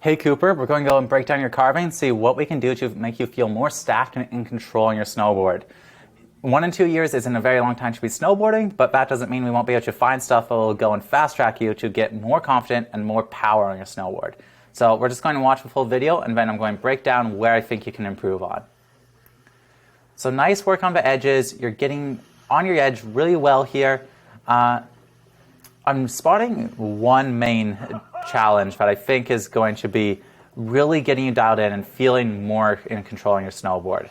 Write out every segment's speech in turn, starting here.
Hey Cooper, we're going to go and break down your carving and see what we can do to make you feel more stacked and in control on your snowboard. 1 and 2 years isn't a very long time to be snowboarding, but that doesn't mean we won't be able to find stuff that will go and fast track you to get more confident and more power on your snowboard. So we're just going to watch the full video and then I'm going to break down where I think you can improve on. So nice work on the edges. You're getting on your edge really well here. I'm spotting one main challenge that I think is going to be really getting you dialed in and feeling more in control on your snowboard.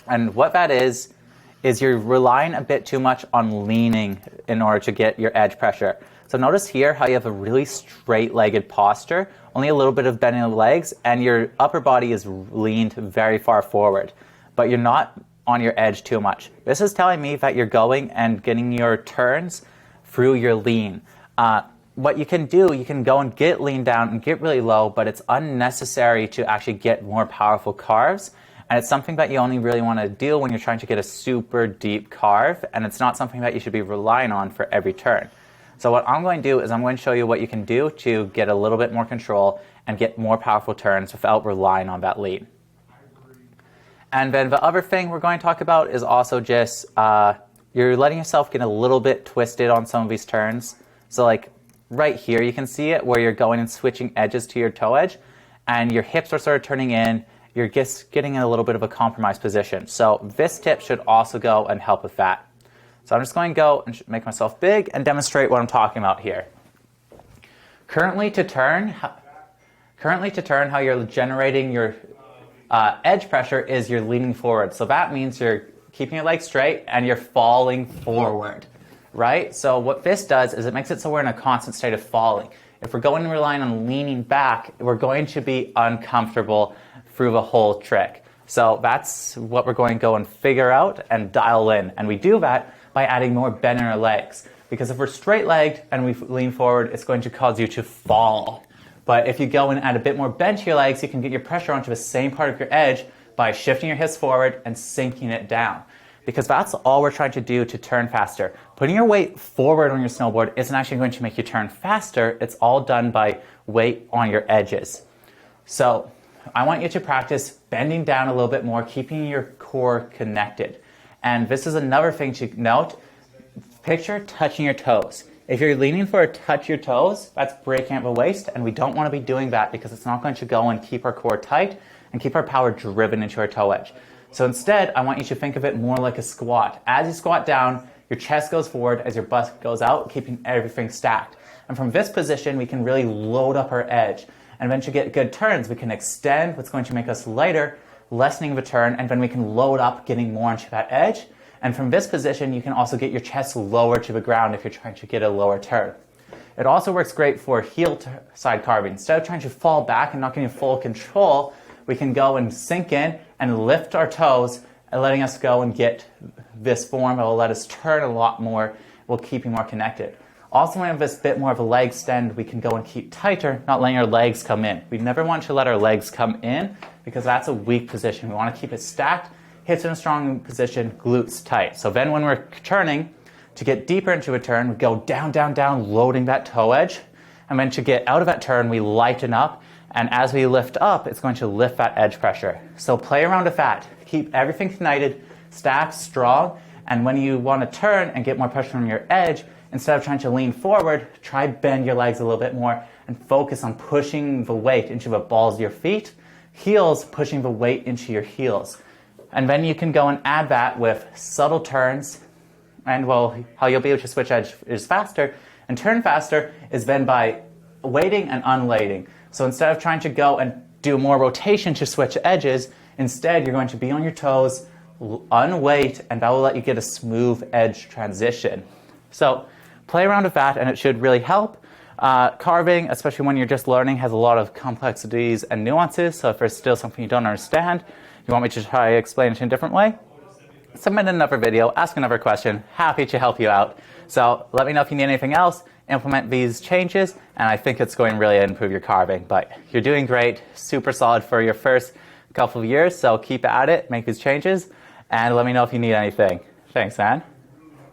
And what that is you're relying a bit too much on leaning in order to get your edge pressure. So notice here how you have a really straight-legged posture, only a little bit of bending of the legs, and your upper body is leaned very far forward, but you're not on your edge too much. This is telling me that you're going and getting your turns through your lean. What you can do, you can go and get lean down and get really low, but it's unnecessary to actually get more powerful carves. And it's something that you only really want to do when you're trying to get a super deep carve, and it's not something that you should be relying on for every turn. So what I'm going to do is I'm going to show you what you can do to get a little bit more control and get more powerful turns without relying on that lean. And then the other thing we're going to talk about is also just you're letting yourself get a little bit twisted on some of these turns. So like right here, you can see it where you're going and switching edges to your toe edge and your hips are sort of turning in. You're just getting in a little bit of a compromised position. So this tip should also go and help with that. So I'm just going to go and make myself big and demonstrate what I'm talking about here. Currently to turn how you're generating your edge pressure is you're leaning forward. So that means you're keeping your legs straight and you're falling forward, right? So what this does is it makes it so we're in a constant state of falling. If we're going and relying on leaning back, we're going to be uncomfortable through the whole trick. So that's what we're going to go and figure out and dial in. And we do that by adding more bend in our legs. Because if we're straight-legged and we lean forward, it's going to cause you to fall. But if you go and add a bit more bend to your legs, you can get your pressure onto the same part of your edge by shifting your hips forward and sinking it down. Because that's all we're trying to do to turn faster. Putting your weight forward on your snowboard isn't actually going to make you turn faster. It's all done by weight on your edges. So I want you to practice bending down a little bit more, keeping your core connected. And this is another thing to note. Picture touching your toes. If you're leaning for a touch your toes, that's breaking at the waist, and we don't want to be doing that because it's not going to go and keep our core tight and keep our power driven into our toe edge. So instead, I want you to think of it more like a squat. As you squat down, your chest goes forward as your butt goes out, keeping everything stacked. And from this position, we can really load up our edge. And then to get good turns, we can extend what's going to make us lighter, lessening the turn, and then we can load up, getting more onto that edge. And from this position, you can also get your chest lower to the ground if you're trying to get a lower turn. It also works great for heel side carving. Instead of trying to fall back and not getting full control, we can go and sink in and lift our toes and letting us go and get this form that will let us turn a lot more, will keep you more connected. Also, when we have this bit more of a leg extend, we can go and keep tighter, not letting our legs come in. We never want to let our legs come in because that's a weak position. We want to keep it stacked, hips in a strong position, glutes tight. So then when we're turning, to get deeper into a turn, we go down, down, down, loading that toe edge. And then to get out of that turn, we lighten up. And as we lift up, it's going to lift that edge pressure. So play around with that. Keep everything united, stacked, strong. And when you want to turn and get more pressure on your edge, instead of trying to lean forward, try bend your legs a little bit more and focus on pushing the weight into the balls of your feet, heels pushing the weight into your heels. And then you can go and add that with subtle turns. And well, how you'll be able to switch edge is faster and turn faster is then by weighting and unlading. So instead of trying to go and do more rotation to switch edges, instead you're going to be on your toes, unweight, and that will let you get a smooth edge transition. So play around with that and it should really help. Carving, especially when you're just learning, has a lot of complexities and nuances. So if there's still something you don't understand, you want me to try to explain it in a different way, submit another video, ask another question. Happy to help you out. So let me know if you need anything else. Implement these changes, and I think it's going to really improve your carving. But you're doing great, super solid for your first couple of years, so keep at it, make these changes, and let me know if you need anything. Thanks, man.